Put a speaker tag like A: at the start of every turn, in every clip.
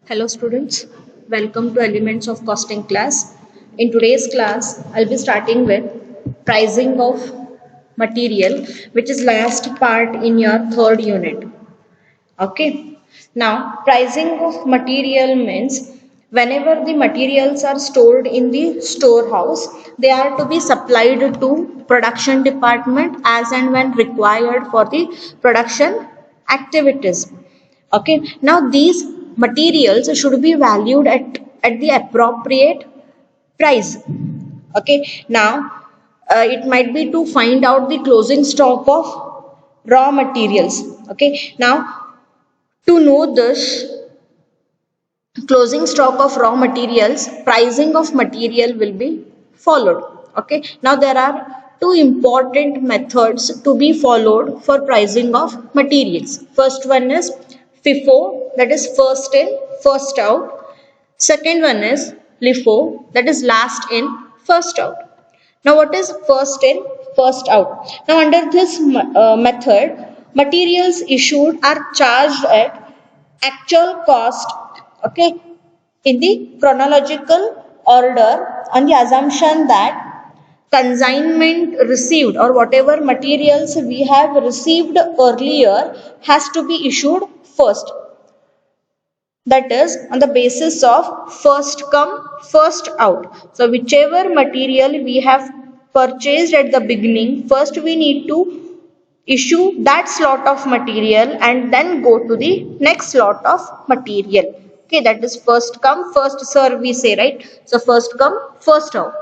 A: Hello students, welcome to Elements of Costing class. In today's class, I'll be starting with pricing of material, which is last part in your third unit. Okay. Now, pricing of material means whenever the materials are stored in the storehouse, they are to be supplied to production department as and when required for the production activities. Okay, now these materials should be valued at the appropriate price. Okay, now it might be to find out the closing stock of raw materials. Okay, now to know this closing stock of raw materials, pricing of material will be followed. Okay, now there are two important methods to be followed for pricing of materials. First one is FIFO, that is first in first out. Second one is LIFO, that is last in first out. Now what is first in first out? Now under this method, materials issued are charged at actual cost, okay, in the chronological order, on the assumption that consignment received or whatever materials we have received earlier has to be issued first. That is on the basis of first come first out. So whichever material we have purchased at the beginning, first we need to issue that slot of material and then go to the next slot of material. Okay, that is first come first serve, we say, right? So first come first out.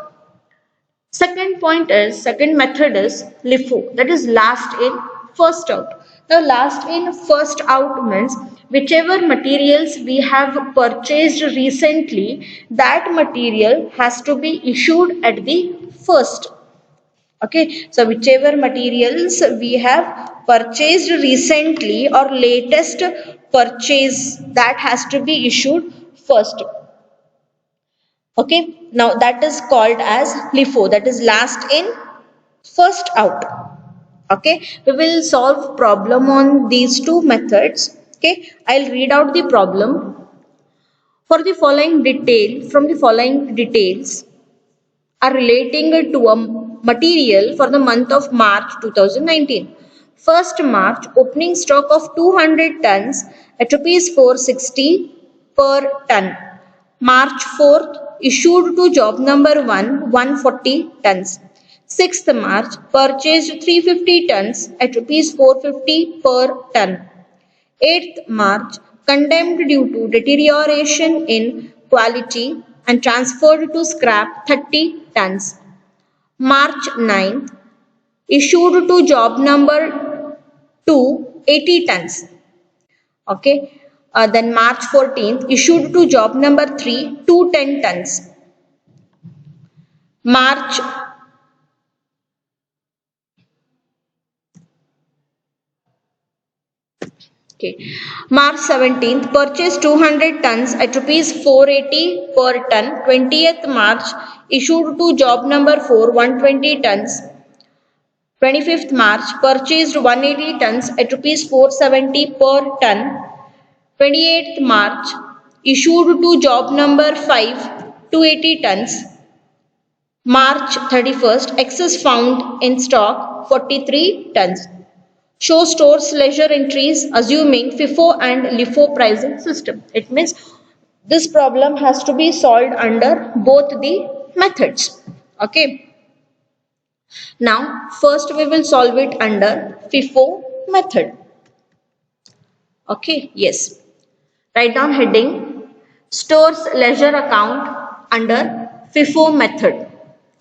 A: Second method is LIFO, that is last in first out. Now last in first out means whichever materials we have purchased recently, that material has to be issued at the first. Okay, so whichever materials we have purchased recently or latest purchase, that has to be issued first. Okay, now that is called as LIFO, that is last in first out. Okay, we will solve problem on these two methods. Okay, I'll read out the problem. For the following detail, from the following details are relating to a material for the month of March 2019. 1st March, opening stock of 200 tons at rupees 460 per ton. March 4th, issued to job number 1, 140 tons. 6th March, purchased 350 tons at rupees 450 per ton. 8th March, condemned due to deterioration in quality and transferred to scrap 30 tons. March 9th, issued to job number 2, 80 tons. Okay, then March 14th, issued to job number 3, 210 tons. March March 17th, purchased 200 tons at rupees 480 per ton. 20th March, issued to job number 4, 120 tons. 25th March, purchased 180 tons at rupees 470 per ton. 28th March, issued to job number 5, 280 tons. March 31st, excess found in stock 43 tons. Show stores ledger entries assuming FIFO and LIFO pricing system. It means this problem has to be solved under both the methods. Okay, now first we will solve it under FIFO method. Okay, yes, write down heading stores ledger account under FIFO method.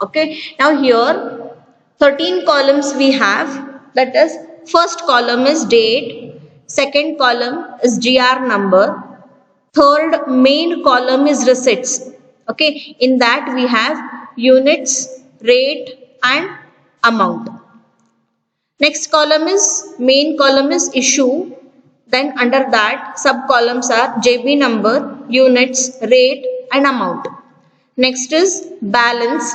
A: Okay, now here 13 columns we have. That is, first column is date, second column is GR number, third main column is receipts. Okay, in that we have units, rate and amount. Next column is main column is issue, then under that sub columns are JB number, units, rate and amount. Next is balance.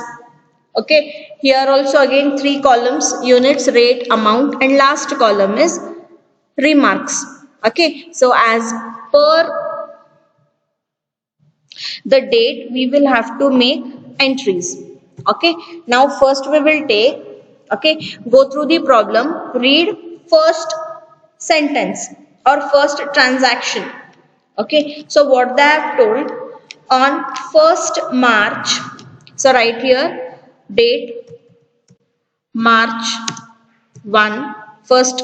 A: Okay, here also again 3 columns, units, rate, amount, and last column is remarks. Okay, so as per the date we will have to make entries. Okay, now first we will take, okay, go through the problem, read first sentence or first transaction. Okay, so what they have told, on 1st March, so right here date March 1, first.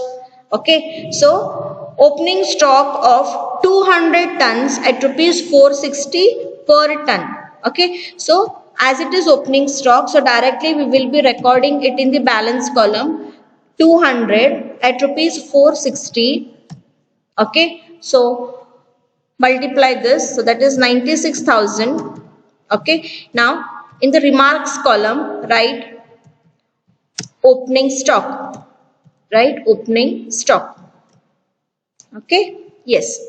A: Okay, so opening stock of 200 tons at rupees 460 per ton. Okay, so as it is opening stock, so directly we will be recording it in the balance column, 200 at rupees 460. Okay, so multiply this, so that is 96,000. Okay, now in the remarks column write opening stock, right, opening stock. Okay, yes.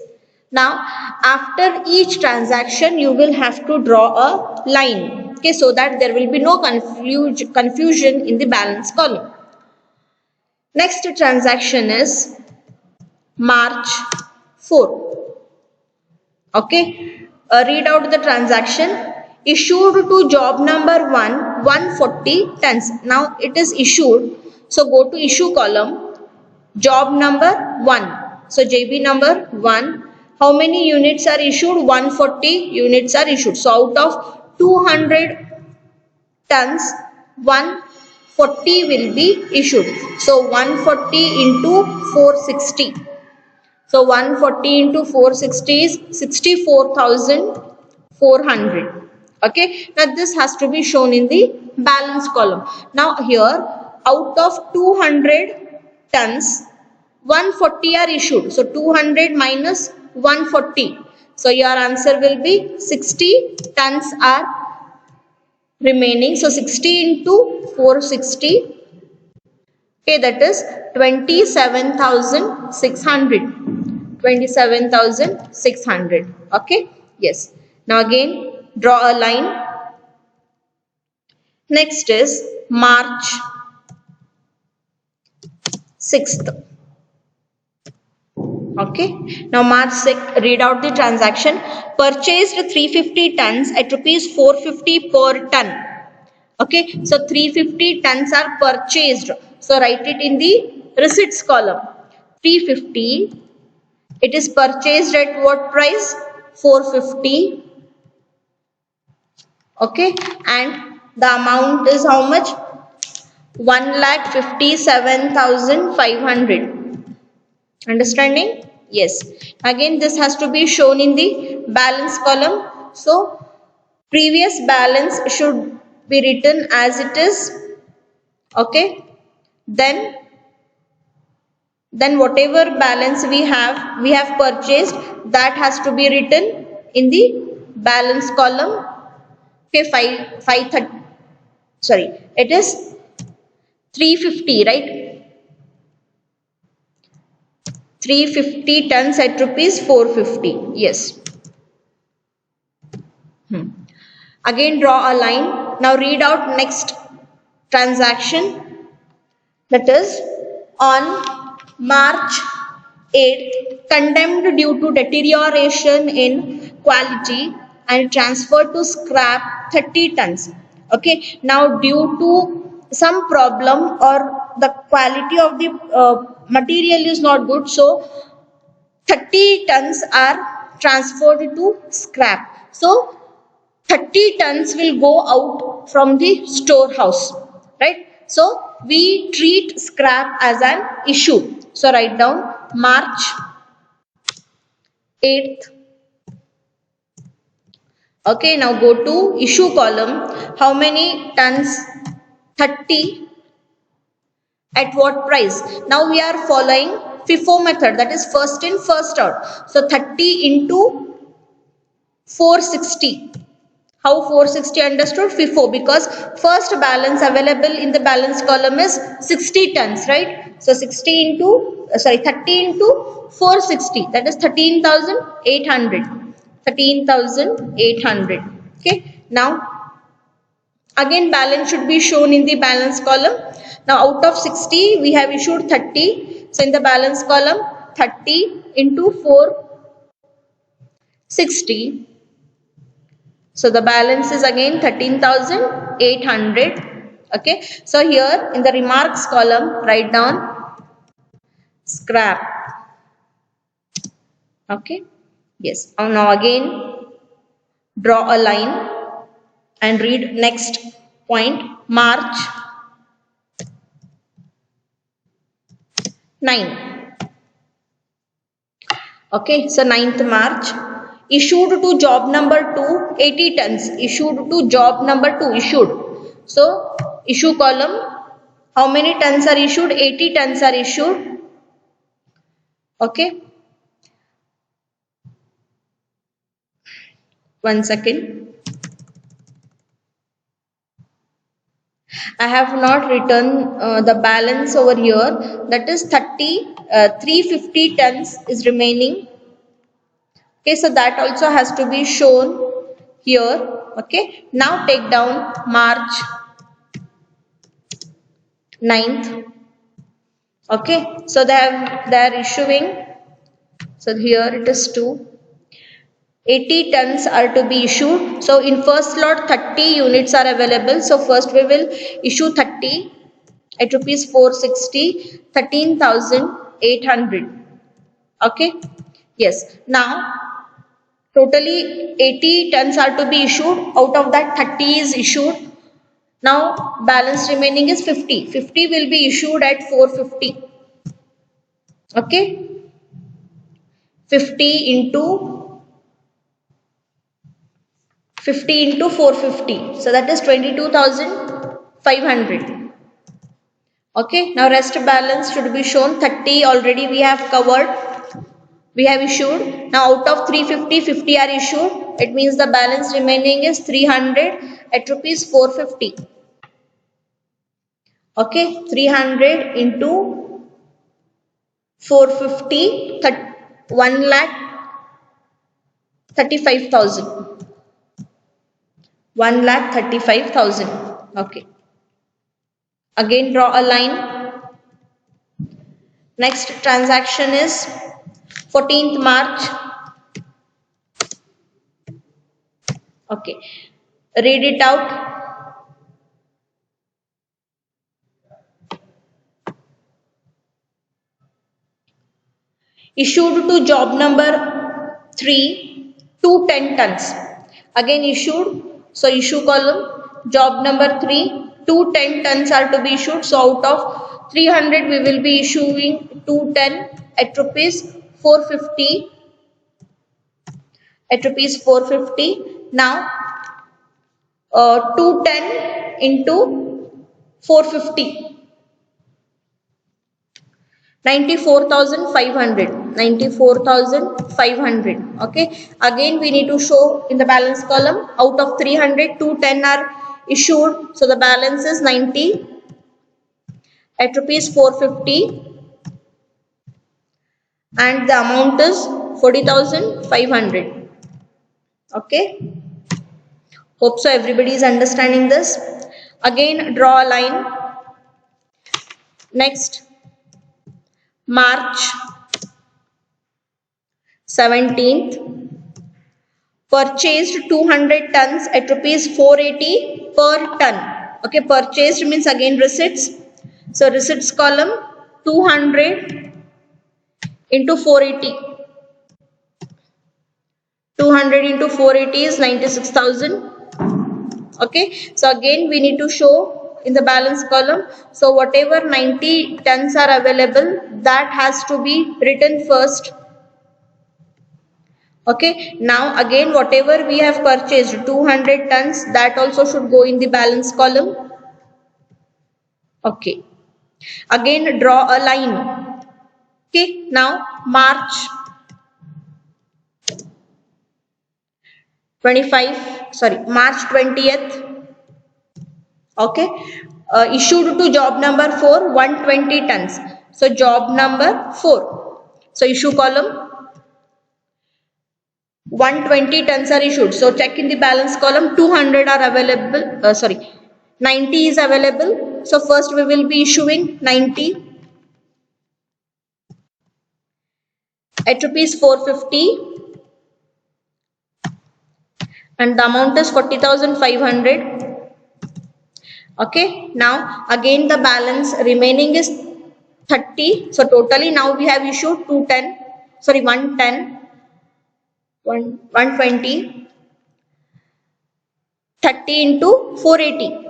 A: Now after each transaction you will have to draw a line, okay, so that there will be no confusion in the balance column. Next transaction is March 4. Okay, read out the transaction. Issued to job number 1, 140 tons. Now it is issued, so go to issue column, job number 1. So JB number 1. How many units are issued? 140 units are issued. So out of 200 tons, 140 will be issued. So 140 into 460. So 140 into 460 is 64,400. Okay, now this has to be shown in the balance column. Now here out of 200 tons, 140 are issued. So 200 minus 140. So your answer will be 60 tons are remaining. So 60 into 460. Okay, that is 27,600. 27,600. Okay, yes. Now again draw a line. Next is March 6th. Okay, now March 6th, read out the transaction. Purchased 350 tons at rupees 450 per ton. Okay, so 350 tons are purchased. So write it in the receipts column. 350. It is purchased at what price? 450. Okay, and the amount is how much? 1,57,500. Understanding? Yes. Again, this has to be shown in the balance column. So previous balance should be written as it is. Okay. Then whatever balance we have purchased, that has to be written in the balance column. Okay, 530. Sorry, it is 350, right? 350 tons at rupees 450. Yes. Again draw a line. Now read out next transaction. That is on March 8th, condemned due to deterioration in quality and transferred to scrap 30 tons. Okay, now due to some problem or the quality of the material is not good, so 30 tons are transferred to scrap. So 30 tons will go out from the storehouse, right? So we treat scrap as an issue. So write down March 8th. Okay, now go to issue column. How many tons? 30. At what price? Now we are following FIFO method, that is first in first out. So 30 into 460. How 460 understood? FIFO, because first balance available in the balance column is 60 tons, right? So 30 into 460, that is 13,800. 13,800. Okay, now again balance should be shown in the balance column. Now out of 60 we have issued 30. So in the balance column 30 into 460. So the balance is again 13,800. Okay. So here in the remarks column, write down scrap. Okay. Yes. Now again draw a line and read next point. March 9. Okay, so 9th March. Issued to job number 2, 80 tons. Issued to job number 2, issued. So, issue column, how many tons are issued? 80 tons are issued. Okay. One second. I have not written the balance over here. That is 350 tons is remaining. Okay, so that also has to be shown here. Okay, now take down March 9th. Okay, so they are issuing. So here it is 80 tons are to be issued. So in first lot 30 units are available. So first we will issue 30 at rupees 460, 13,800. Okay. Yes. Now totally 80 tons are to be issued. Out of that 30 is issued. Now balance remaining is 50. 50 will be issued at 450. Okay. 50 into 450. So that is 22,500. Okay. Now rest balance should be shown. 30 already we have covered. We have issued. Now out of 350, 50 are issued. It means the balance remaining is 300 at rupees 450. Okay. 300 into 450, 1,35,000. 1,35,000. Okay. Again draw a line. Next transaction is 14th March. Okay. Read it out. Issued to job number 3, 210 tons. Again issued. So issue column, job number 3, 210 tons are to be issued. So out of 300 we will be issuing 210 at rupees 450. At rupees 450. Now 210 into 450. 94,500. 94,500. Okay. Again we need to show in the balance column. Out of 300, 210 are issued. So the balance is 90 at rupees 450. And the amount is 40,500. Okay. Hope so everybody is understanding this. Again draw a line. Next March 17th. Purchased 200 tons at rupees 480 per ton. Okay, purchased means again receipts. So receipts column 200 into 480. 200 into 480 is 96,000. Okay, so again we need to show in the balance column. So whatever 90 tons are available, that has to be written first. Okay, now again whatever we have purchased 200 tons, that also should go in the balance column. Okay, again draw a line. Okay, now March 20th. Okay, issued to job number 4, 120 tons. So job number 4. So issue column 120 tons are issued. So check in the balance column. 200 are available. 90 is available. So first we will be issuing 90 at rupees 450. and the amount is 40,500. Okay, now again the balance remaining is 30. So totally now we have issued 210, sorry 110, 120, 30 into 480.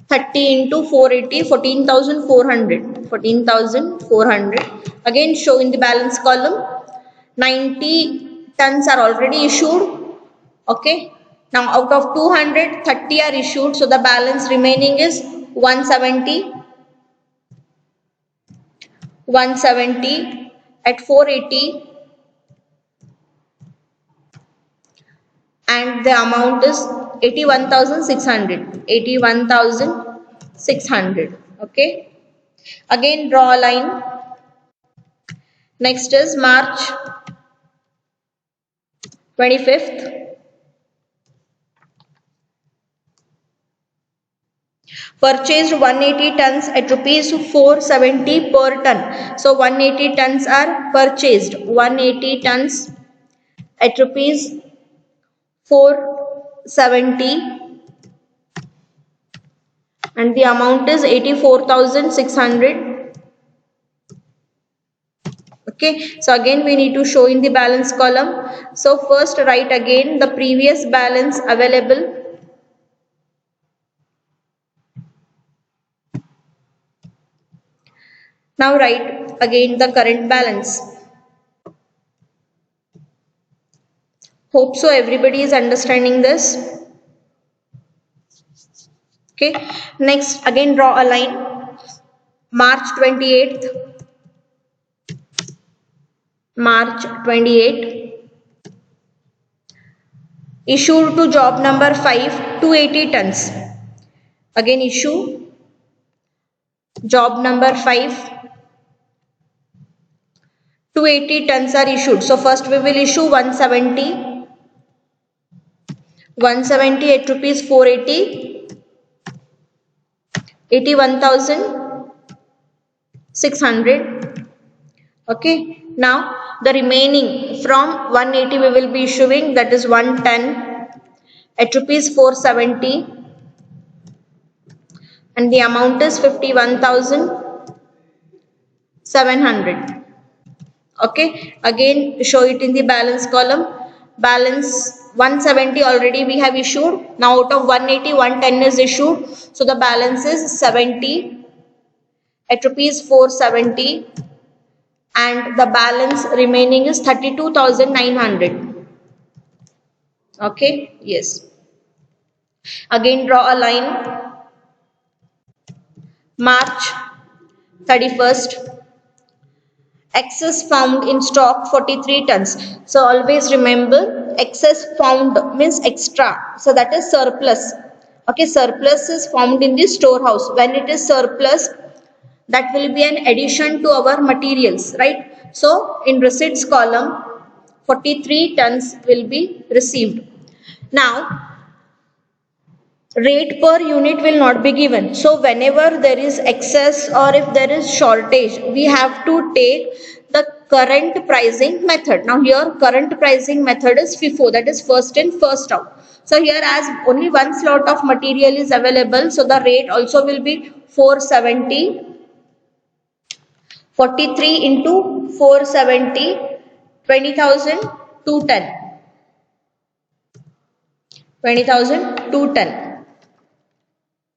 A: 30 into 480, 14,400. 14,400. Again show in the balance column. 90 tons are already issued. Okay. Now out of 200, 30 are issued. So the balance remaining is 170. 170 at 480. And the amount is 81,600. 81,600. Okay. Again draw a line. Next is March 25th. Purchased 180 tons at rupees 470 per ton. So 180 tons are purchased. 180 tons at rupees 470 and the amount is 84,600. Okay, so again we need to show in the balance column. So first write again the previous balance available. Now write again the current balance. Hope so everybody is understanding this. Okay, next again draw a line. March 28th. March 28. Issued to job number 5, 280 tons. Again issue. Job number 5. 280 tons are issued. So first we will issue 170. 170 at rupees 480. 81,600. Okay. Now the remaining from 180 we will be issuing, that is 110 at rupees 470 and the amount is 51,700. Okay, again show it in the balance column. Balance 170 already we have issued. Now out of 180, 110 is issued. So the balance is 70 at rupees 470 and the balance remaining is 32,900. Okay, yes. Again draw a line. March 31st. Excess found in stock 43 tons. So always remember, excess found means extra. So that is surplus. Okay, surplus is found in the storehouse. When it is surplus, that will be an addition to our materials, right? So in receipts column, 43 tons will be received. Now, rate per unit will not be given. So whenever there is excess or if there is shortage, we have to take the current pricing method. Now here current pricing method is FIFO, that is first in first out. So here as only one slot of material is available, so the rate also will be 470. 43 into 470, 20,210. 20,210.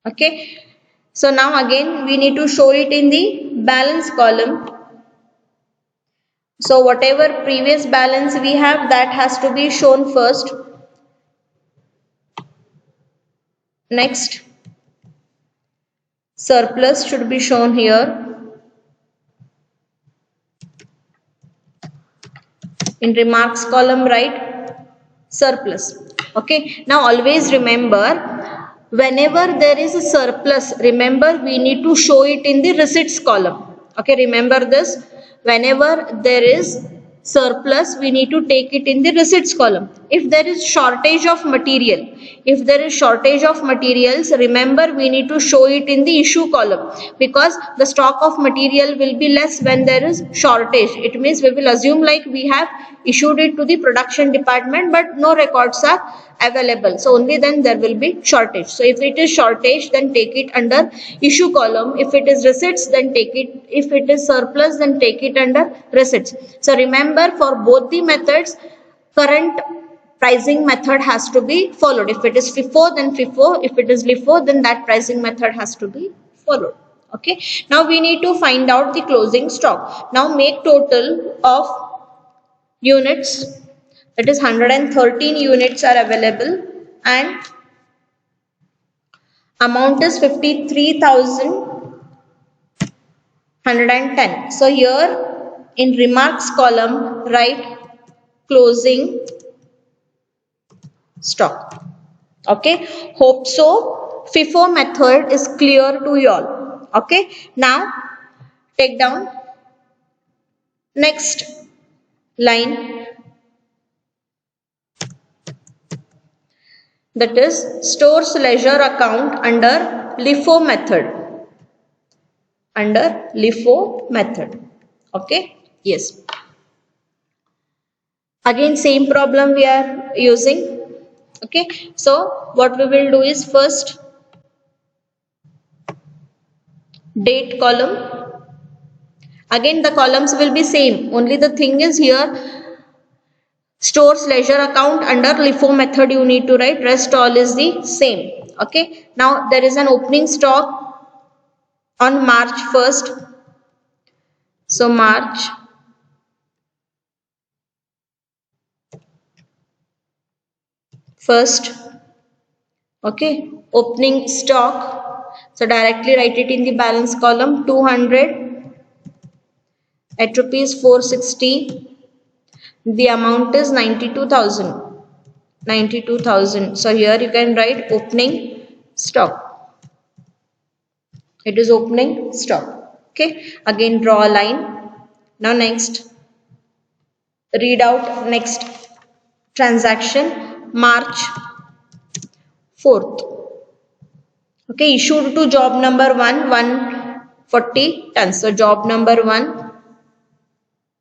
A: Okay, so now again we need to show it in the balance column. So whatever previous balance we have, that has to be shown first. Next, surplus should be shown here. In remarks column write surplus. Okay, now always remember, whenever there is a surplus, remember we need to show it in the receipts column. Okay, remember this. Whenever there is surplus, we need to take it in the receipts column. If there is shortage of material, if there is shortage of materials, remember we need to show it in the issue column, because the stock of material will be less when there is shortage. It means we will assume like we have issued it to the production department but no records are available, so only then there will be shortage. So if it is shortage, then take it under issue column. If it is receipts, then take it, if it is surplus, then take it under receipts. So remember, for both the methods, current pricing method has to be followed. If it is FIFO, then FIFO. If it is LIFO, then that pricing method has to be followed. Okay, now we need to find out the closing stock. Now make total of units, that is 113 units are available and amount is 53,110. So here in remarks column write closing stock. Okay, hope so FIFO method is clear to you all. Okay, now take down next line, that is stores ledger account under LIFO method, under LIFO method. Okay, yes, again same problem we are using. Okay, so what we will do is first date column. Again the columns will be same, only the thing is here stores ledger account under LIFO method you need to write, rest all is the same. Okay, now there is an opening stock on March 1st. So March first, okay, opening stock, so directly write it in the balance column, 200 at rupees 460, the amount is 92,000. So here you can write opening stock, it is opening stock. Okay, again draw a line. Now next, read out next transaction, March 4th. Okay, issued to job number 1, 140 tons. So job number 1,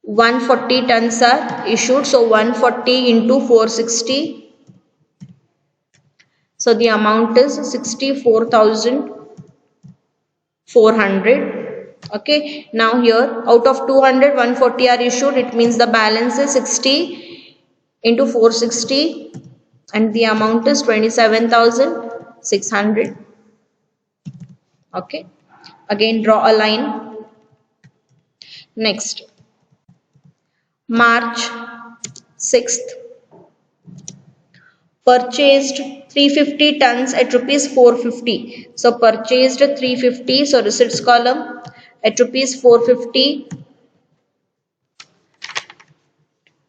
A: 140 tons are issued. So 140 into 460. So the amount is 64,400. Okay, now here out of 200, 140 are issued. It means the balance is 60 into 460 and the amount is 27,600. Okay, again draw a line. Next, March 6th, purchased 350 tons at rupees 450. So purchased 350, so receipts column, at rupees 450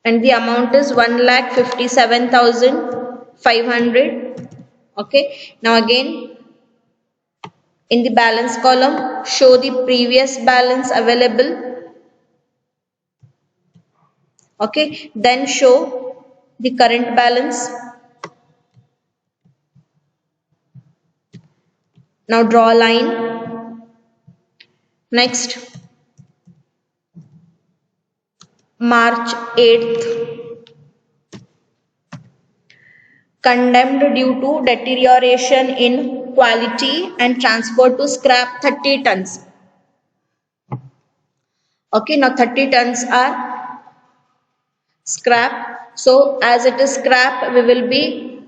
A: and the amount is 1,57,500. Okay, now again in the balance column show the previous balance available. Okay, then show the current balance. Now draw a line. Next, March 8th, condemned due to deterioration in quality and transferred to scrap 30 tons. Okay, now 30 tons are scrap. So as it is scrap, we will be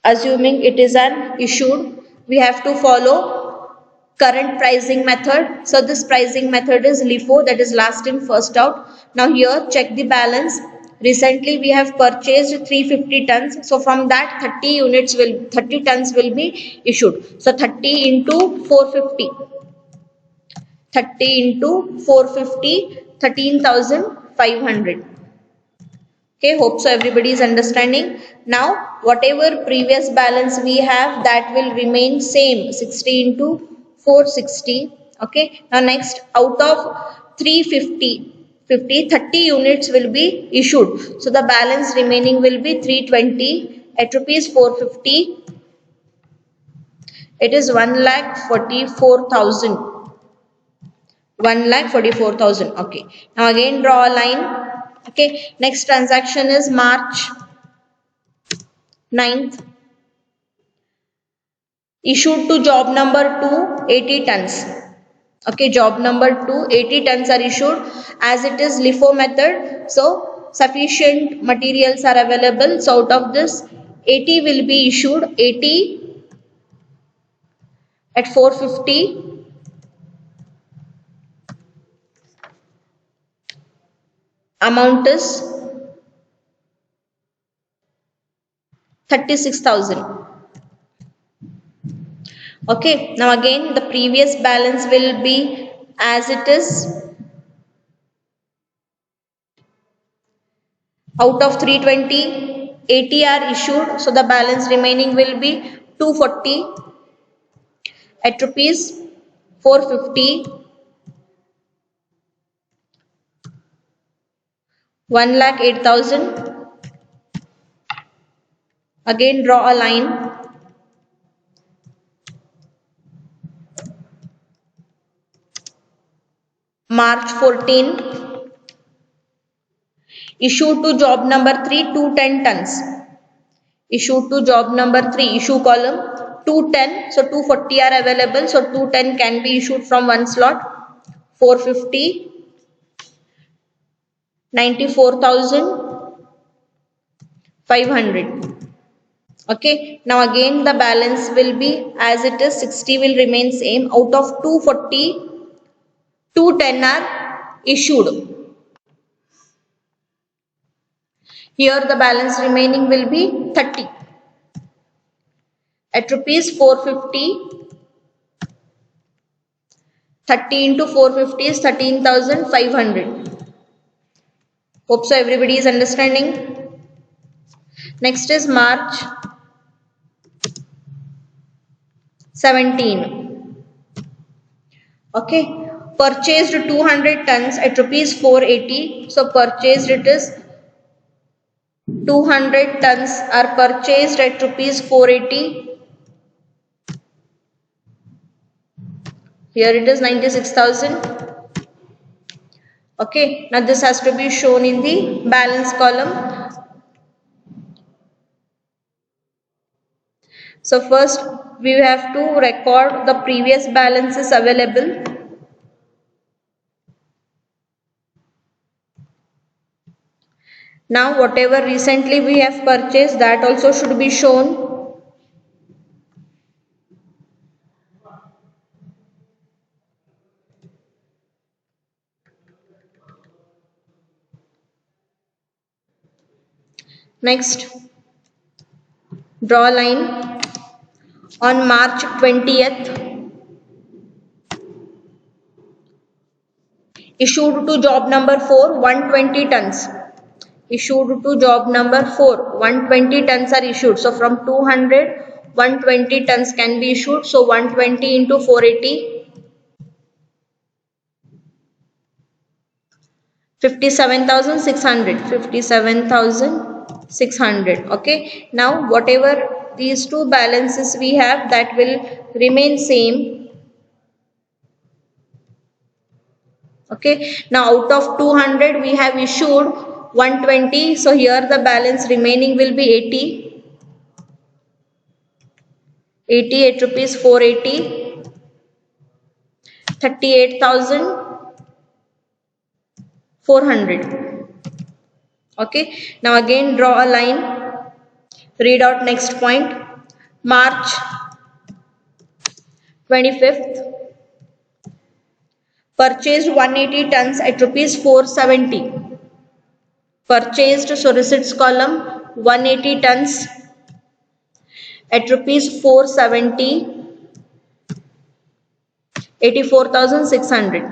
A: assuming it is an issued. We have to follow current pricing method. So this pricing method is LIFO, that is last in first out. Now here check the balance. Recently we have purchased 350 tons. So from that 30 tons will be issued. So 30 into 450. 30 into 450, 13,500. Okay, hope so everybody is understanding. Now whatever previous balance we have, that will remain same, 60 into 460. Okay, now next, out of 350, 30 units will be issued. So the balance remaining will be 320 at rupees 450. It is 1,44,000. 1,44,000. Okay. Now again draw a line. Okay. Next transaction is March 9th. Issued to job number 2 80 tons. Okay, job number 2 80 tons are issued. As it is LIFO method, so sufficient materials are available. So out of this 80 will be issued. 80 at 450. Amount is 36,000. Okay, now again the previous balance will be as it is. Out of 320, 80 are issued. So the balance remaining will be 240 at rupees 450. 1,08,000. Again draw a line. March 14. Issued to job number 3 210 tons. Issued to job number 3, issue column 210. So 240 are available. So 210 can be issued from one slot. 450. 94,500. Okay. Now again the balance will be as it is. 60 will remain same. Out of 240, 210 are issued. Here the balance remaining will be 30 at rupees 450. 30 into 450 is 13,500. Hope so everybody is understanding. Next is March 17. Okay. Purchased 200 tons at rupees 480. So purchased it is 200 tons are purchased at rupees 480. Here it is 96,000. Okay. Now this has to be shown in the balance column. So first we have to record the previous balances available. Now whatever recently we have purchased, that also should be shown. Next, draw a line. On March 20th, issued to job number 4 120 tons. Issued to job number 4 120 tons are issued. So from 200 120 tons can be issued. So 120 into 480, 57,600. 57,600. Okay. Now whatever these two balances we have, that will remain same. Okay. Now out of 200 we have issued 120. So here the balance remaining will be 80. 80 at rupees 480. 38,400. Okay. Now again draw a line. Read out next point. March 25th. Purchased 180 tons at rupees 470. Purchased, so receipts column 180 tons at rupees 470. 84,600.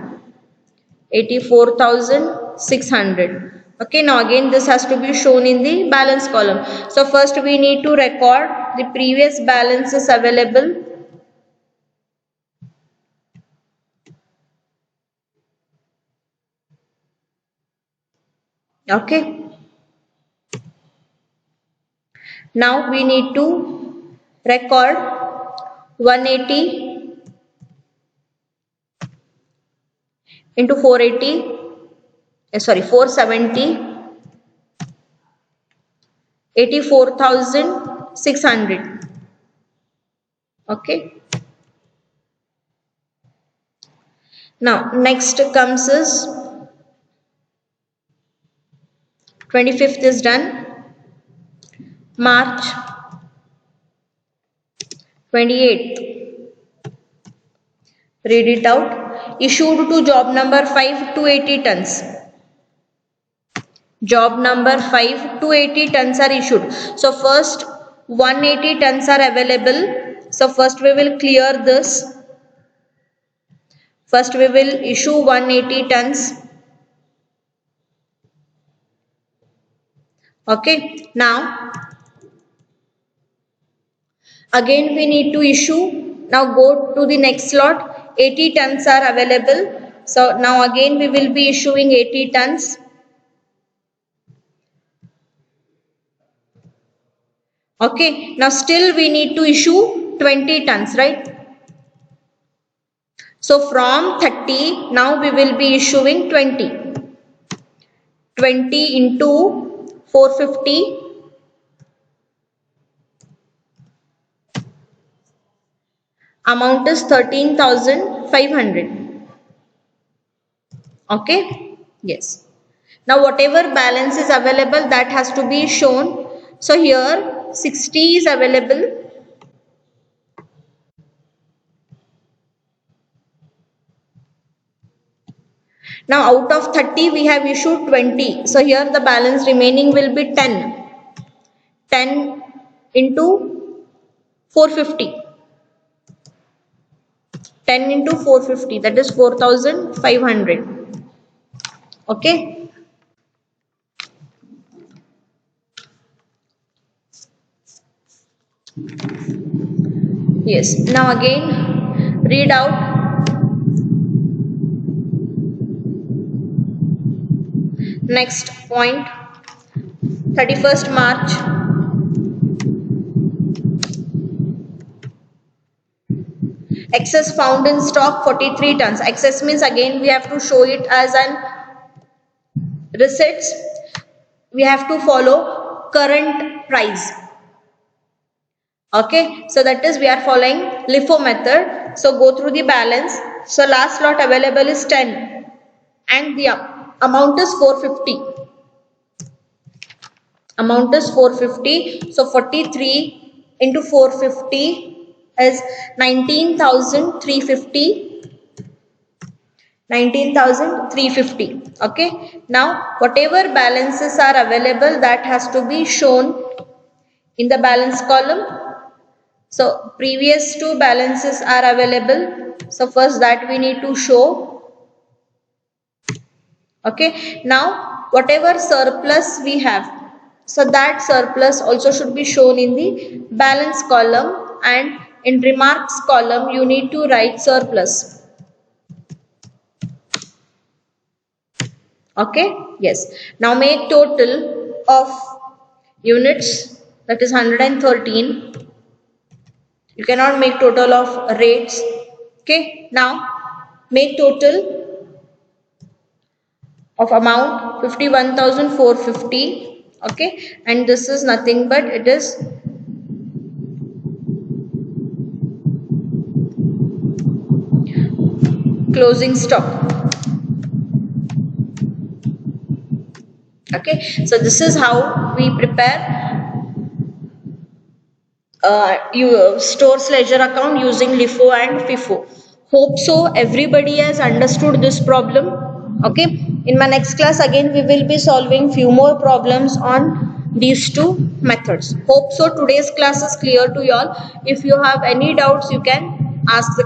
A: 84,600. Okay, now again this has to be shown in the balance column. So first we need to record the previous balances available. Okay. Now we need to record 180 into 480, 470, 84,600. Okay. Now next comes is 25th is done. March 28th. Read it out. Issued to job number 5 280 tons. Job number 5 280 tons are issued. So first 180 tons are available. So first we will clear this. First we will issue 180 tons. Okay. Now again we need to issue. Now go to the next slot. 80 tons are available. So now again we will be issuing 80 tons. Okay. Now still we need to issue 20 tons, right? So from 30, now we will be issuing 20. 20 into 450. Amount is 13,500. Okay. Yes. Now whatever balance is available, that has to be shown. So here 60 is available. Now out of 30 we have issued 20. So here the balance remaining will be 10. 10 into 450. 10 into 450, that is 4,500. Okay. Yes. Now again read out. Next point, 31st March. Excess found in stock 43 tons. Excess means again we have to show it as an receipts. We have to follow current price. Okay. So that is we are following LIFO method. So go through the balance. So last lot available is 10 and the amount is 450. Amount is 450. So 43 into 450 is 19,350. 19,350. Okay. Now whatever balances are available, that has to be shown in the balance column. So previous two balances are available. So first that we need to show. Okay. Now whatever surplus we have, so that surplus also should be shown in the balance column, and in remarks column you need to write surplus. Okay. Yes. Now make total of units, that is 113. You cannot make total of rates. Okay. Now make total of amount 51,450. Okay, and this is nothing but it is closing stock. Okay, so this is how we prepare stores ledger account using LIFO and FIFO. Hope so everybody has understood this problem. Okay, in my next class again we will be solving few more problems on these two methods. Hope so today's class is clear to you all. If you have any doubts, you can ask the